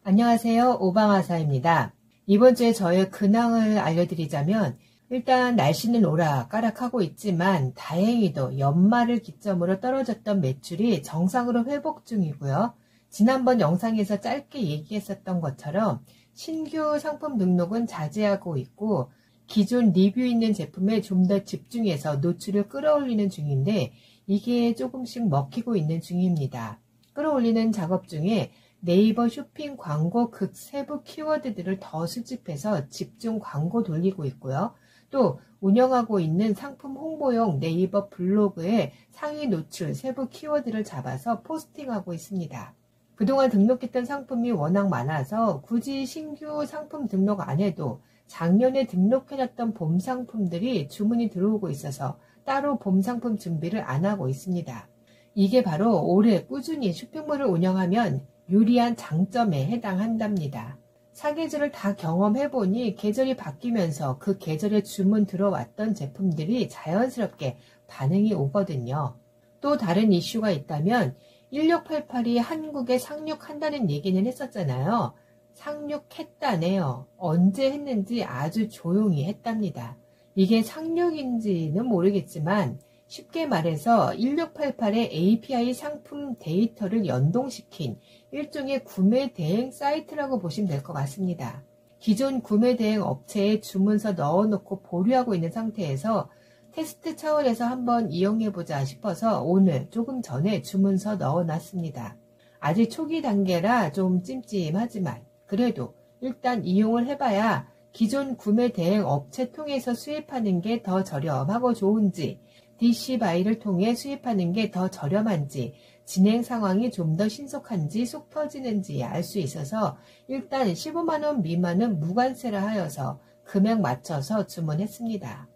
안녕하세요. 오방아사입니다. 이번 주에 저의 근황을 알려드리자면 일단 날씨는 오락가락하고 있지만 다행히도 연말을 기점으로 떨어졌던 매출이 정상으로 회복 중이고요. 지난번 영상에서 짧게 얘기했었던 것처럼 신규 상품 등록은 자제하고 있고 기존 리뷰 있는 제품에 좀 더 집중해서 노출을 끌어올리는 중인데 이게 조금씩 먹히고 있는 중입니다. 끌어올리는 작업 중에 네이버 쇼핑 광고 극 세부 키워드들을 더 수집해서 집중 광고 돌리고 있고요. 또 운영하고 있는 상품 홍보용 네이버 블로그에 상위 노출 세부 키워드를 잡아서 포스팅하고 있습니다. 그동안 등록했던 상품이 워낙 많아서 굳이 신규 상품 등록 안 해도 작년에 등록해놨던 봄 상품들이 주문이 들어오고 있어서 따로 봄 상품 준비를 안 하고 있습니다. 이게 바로 올해 꾸준히 쇼핑몰을 운영하면 유리한 장점에 해당한답니다. 사계절을 다 경험해보니 계절이 바뀌면서 그 계절에 주문 들어왔던 제품들이 자연스럽게 반응이 오거든요. 또 다른 이슈가 있다면 1688이 한국에 상륙한다는 얘기는 했었잖아요. 상륙했다네요. 언제 했는지 아주 조용히 했답니다. 이게 상륙인지는 모르겠지만 쉽게 말해서 1688의 API 상품 데이터를 연동시킨 일종의 구매 대행 사이트라고 보시면 될 것 같습니다. 기존 구매 대행 업체에 주문서 넣어놓고 보류하고 있는 상태에서 테스트 차원에서 한번 이용해보자 싶어서 오늘 조금 전에 주문서 넣어놨습니다. 아직 초기 단계라 좀 찜찜하지만 그래도 일단 이용을 해봐야 기존 구매 대행 업체 통해서 수입하는 게 더 저렴하고 좋은지 DC바이를 통해 수입하는 게 더 저렴한지 진행 상황이 좀 더 신속한지 속 터지는지 알 수 있어서 일단 15만원 미만은 무관세라 하여서 금액 맞춰서 주문했습니다.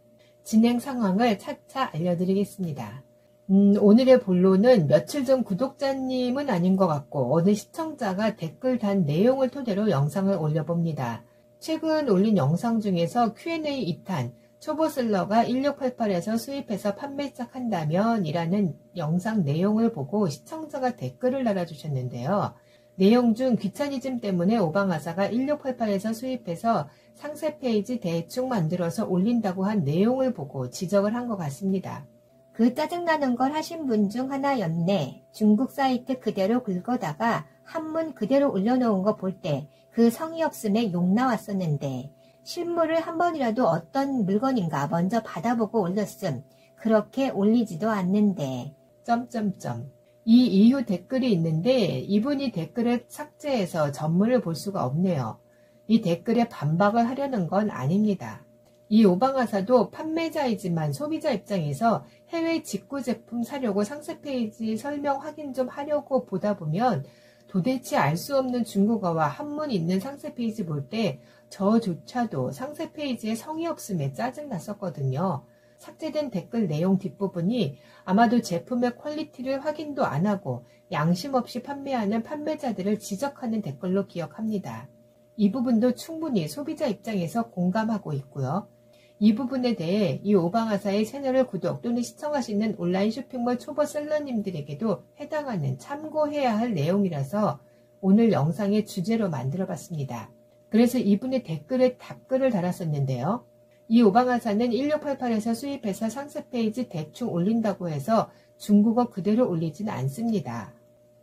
진행 상황을 차차 알려드리겠습니다. 오늘의 본론은 며칠 전 구독자님은 아닌 것 같고 어느 시청자가 댓글 단 내용을 토대로 영상을 올려봅니다. 최근 올린 영상 중에서 Q&A 2탄 초보셀러가 1688에서 수입해서 판매 시작한다면 이라는 영상 내용을 보고 시청자가 댓글을 달아주셨는데요. 내용 중 귀차니즘 때문에 오방아사가 1688에서 수입해서 상세 페이지 대충 만들어서 올린다고 한 내용을 보고 지적을 한 것 같습니다. 그 짜증나는 걸 하신 분 중 하나였네. 중국 사이트 그대로 긁어다가 한문 그대로 올려놓은 거 볼 때 그 성의 없음에 욕 나왔었는데 실물을 한 번이라도 어떤 물건인가 먼저 받아보고 올렸음. 그렇게 올리지도 않는데. 이 이후 댓글이 있는데 이분이 댓글을 삭제해서 전문을 볼 수가 없네요. 이 댓글에 반박을 하려는 건 아닙니다. 이 오방아사도 판매자이지만 소비자 입장에서 해외 직구 제품 사려고 상세 페이지 설명 확인 좀 하려고 보다 보면 도대체 알 수 없는 중국어와 한문 있는 상세 페이지 볼 때 저조차도 상세 페이지에 성의 없음에 짜증났었거든요. 삭제된 댓글 내용 뒷부분이 아마도 제품의 퀄리티를 확인도 안 하고 양심 없이 판매하는 판매자들을 지적하는 댓글로 기억합니다. 이 부분도 충분히 소비자 입장에서 공감하고 있고요. 이 부분에 대해 이 오방아사의 채널을 구독 또는 시청하시는 온라인 쇼핑몰 초보 셀러님들에게도 해당하는 참고해야 할 내용이라서 오늘 영상의 주제로 만들어 봤습니다. 그래서 이분의 댓글에 답글을 달았었는데요. 이 오방아사는 1688에서 수입해서 상세 페이지 대충 올린다고 해서 중국어 그대로 올리진 않습니다.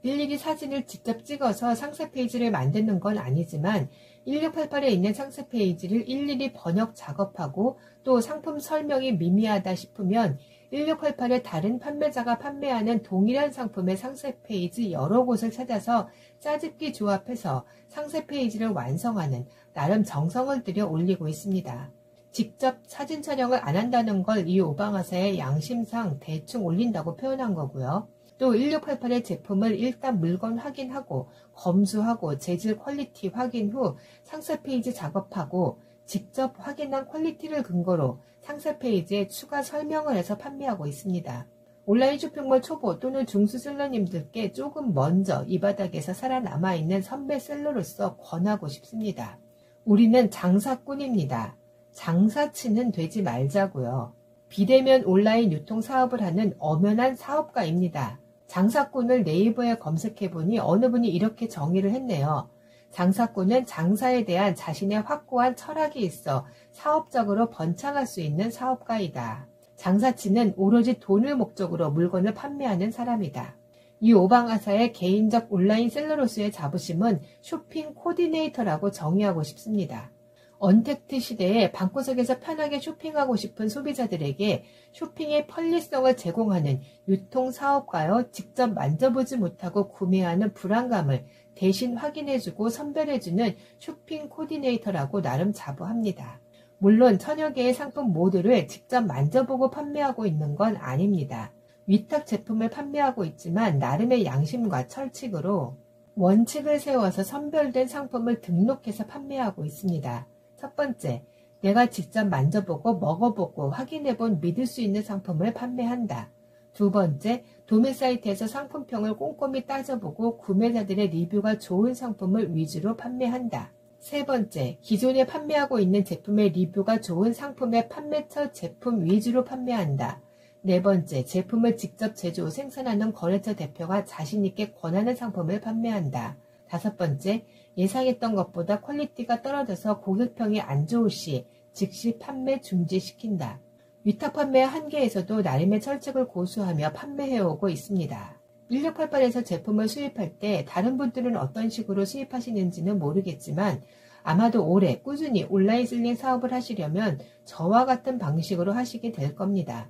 일일이 사진을 직접 찍어서 상세 페이지를 만드는 건 아니지만 1688에 있는 상세 페이지를 일일이 번역 작업하고 또 상품 설명이 미미하다 싶으면 1688의 다른 판매자가 판매하는 동일한 상품의 상세 페이지 여러 곳을 찾아서 짜집기 조합해서 상세 페이지를 완성하는 나름 정성을 들여 올리고 있습니다. 직접 사진 촬영을 안 한다는 걸 이 오방아사의 양심상 대충 올린다고 표현한 거고요. 또 1688의 제품을 일단 물건 확인하고 검수하고 재질 퀄리티 확인 후 상세 페이지 작업하고 직접 확인한 퀄리티를 근거로 상세 페이지에 추가 설명을 해서 판매하고 있습니다. 온라인 쇼핑몰 초보 또는 중수 셀러님들께 조금 먼저 이 바닥에서 살아남아있는 선배 셀러로서 권하고 싶습니다. 우리는 장사꾼입니다. 장사치는 되지 말자고요. 비대면 온라인 유통 사업을 하는 엄연한 사업가입니다. 장사꾼을 네이버에 검색해보니 어느 분이 이렇게 정의를 했네요. 장사꾼은 장사에 대한 자신의 확고한 철학이 있어 사업적으로 번창할 수 있는 사업가이다. 장사치는 오로지 돈을 목적으로 물건을 판매하는 사람이다. 이 오방아사의 개인적 온라인 셀러로서의 자부심은 쇼핑 코디네이터라고 정의하고 싶습니다. 언택트 시대에 방구석에서 편하게 쇼핑하고 싶은 소비자들에게 쇼핑의 편리성을 제공하는 유통사업가여 직접 만져보지 못하고 구매하는 불안감을 대신 확인해주고 선별해주는 쇼핑 코디네이터라고 나름 자부합니다. 물론 천여 개의 상품 모두를 직접 만져보고 판매하고 있는 건 아닙니다. 위탁 제품을 판매하고 있지만 나름의 양심과 철칙으로 원칙을 세워서 선별된 상품을 등록해서 판매하고 있습니다. 첫 번째, 내가 직접 만져보고 먹어보고 확인해본 믿을 수 있는 상품을 판매한다. 두 번째, 도매 사이트에서 상품평을 꼼꼼히 따져보고 구매자들의 리뷰가 좋은 상품을 위주로 판매한다. 세 번째, 기존에 판매하고 있는 제품의 리뷰가 좋은 상품의 판매처 제품 위주로 판매한다. 네 번째, 제품을 직접 제조, 생산하는 거래처 대표가 자신있게 권하는 상품을 판매한다. 다섯 번째, 예상했던 것보다 퀄리티가 떨어져서 고객평이 안 좋을 시 즉시 판매 중지시킨다. 위탁 판매 한계에서도 나름의 철칙을 고수하며 판매해오고 있습니다. 1688에서 제품을 수입할 때 다른 분들은 어떤 식으로 수입하시는지는 모르겠지만 아마도 올해 꾸준히 온라인 셀링 사업을 하시려면 저와 같은 방식으로 하시게 될 겁니다.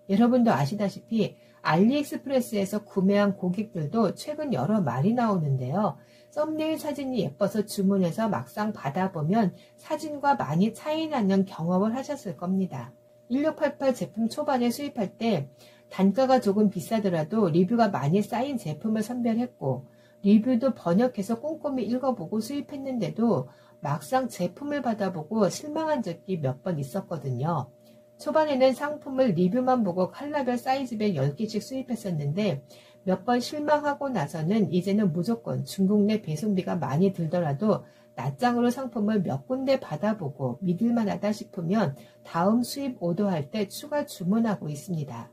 여러분도 아시다시피 알리익스프레스에서 구매한 고객들도 최근 여러 말이 나오는데요. 썸네일 사진이 예뻐서 주문해서 막상 받아보면 사진과 많이 차이 나는 경험을 하셨을 겁니다. 1688 제품 초반에 수입할 때 단가가 조금 비싸더라도 리뷰가 많이 쌓인 제품을 선별했고 리뷰도 번역해서 꼼꼼히 읽어보고 수입했는데도 막상 제품을 받아보고 실망한 적이 몇 번 있었거든요. 초반에는 상품을 리뷰만 보고 컬러별 사이즈별 10개씩 수입했었는데 몇 번 실망하고 나서는 이제는 무조건 중국 내 배송비가 많이 들더라도 낱장으로 상품을 몇 군데 받아보고 믿을만하다 싶으면 다음 수입 오더할 때 추가 주문하고 있습니다.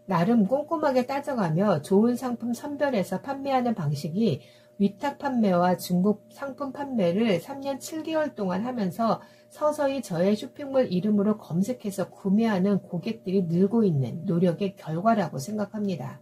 나름 꼼꼼하게 따져가며 좋은 상품 선별해서 판매하는 방식이 위탁 판매와 중국 상품 판매를 3년 7개월 동안 하면서 서서히 저의 쇼핑몰 이름으로 검색해서 구매하는 고객들이 늘고 있는 노력의 결과라고 생각합니다.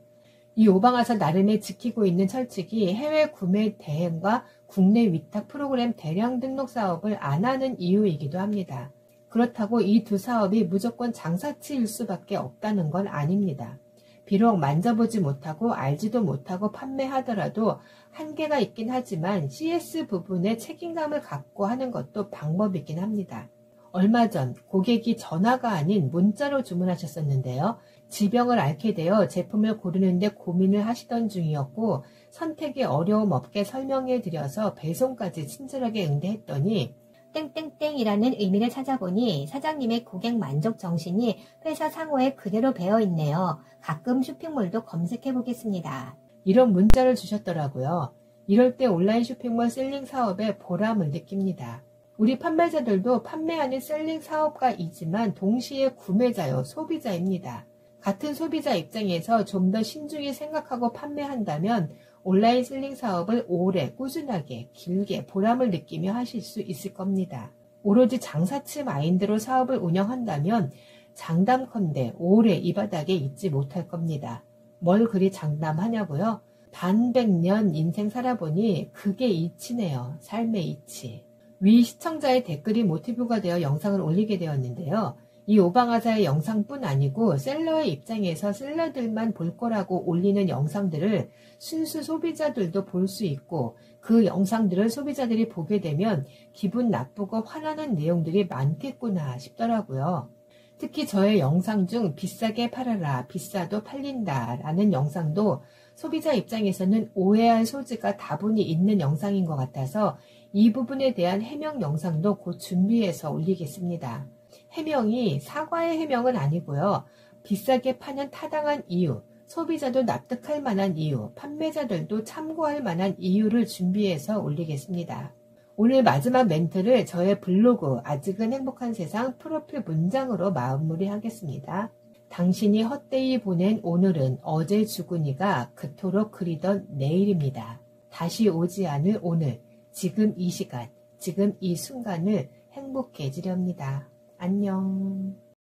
이 오방아사 나름의 지키고 있는 철칙이 해외 구매 대행과 국내 위탁 프로그램 대량 등록 사업을 안 하는 이유이기도 합니다. 그렇다고 이 두 사업이 무조건 장사치일 수밖에 없다는 건 아닙니다. 비록 만져보지 못하고 알지도 못하고 판매하더라도 한계가 있긴 하지만 CS 부분에 책임감을 갖고 하는 것도 방법이긴 합니다. 얼마 전 고객이 전화가 아닌 문자로 주문하셨었는데요. 지병을 앓게 되어 제품을 고르는데 고민을 하시던 중이었고 선택에 어려움 없게 설명해드려서 배송까지 친절하게 응대했더니 땡땡땡이라는 의미를 찾아보니 사장님의 고객 만족 정신이 회사 상호에 그대로 배어있네요. 가끔 쇼핑몰도 검색해보겠습니다. 이런 문자를 주셨더라고요. 이럴 때 온라인 쇼핑몰 셀링 사업에 보람을 느낍니다. 우리 판매자들도 판매하는 셀링 사업가이지만 동시에 구매자요, 소비자입니다. 같은 소비자 입장에서 좀 더 신중히 생각하고 판매한다면 온라인 셀링 사업을 오래 꾸준하게 길게 보람을 느끼며 하실 수 있을 겁니다. 오로지 장사치 마인드로 사업을 운영한다면 장담컨대 오래 이 바닥에 있지 못할 겁니다. 뭘 그리 장담하냐고요? 반백년 인생 살아보니 그게 이치네요. 삶의 이치. 위 시청자의 댓글이 모티브가 되어 영상을 올리게 되었는데요. 이 오방아사의 영상뿐 아니고 셀러의 입장에서 셀러들만 볼 거라고 올리는 영상들을 순수 소비자들도 볼 수 있고 그 영상들을 소비자들이 보게 되면 기분 나쁘고 화나는 내용들이 많겠구나 싶더라고요. 특히 저의 영상 중 비싸게 팔아라, 비싸도 팔린다 라는 영상도 소비자 입장에서는 오해할 소지가 다분히 있는 영상인 것 같아서 이 부분에 대한 해명 영상도 곧 준비해서 올리겠습니다. 해명이 사과의 해명은 아니고요. 비싸게 파는 타당한 이유, 소비자도 납득할 만한 이유, 판매자들도 참고할 만한 이유를 준비해서 올리겠습니다. 오늘 마지막 멘트를 저의 블로그 아직은 행복한 세상 프로필 문장으로 마무리하겠습니다. 당신이 헛되이 보낸 오늘은 어제 주군이가 그토록 그리던 내일입니다. 다시 오지 않을 오늘, 지금 이 시간, 지금 이 순간을 행복해지렵니다. 안녕.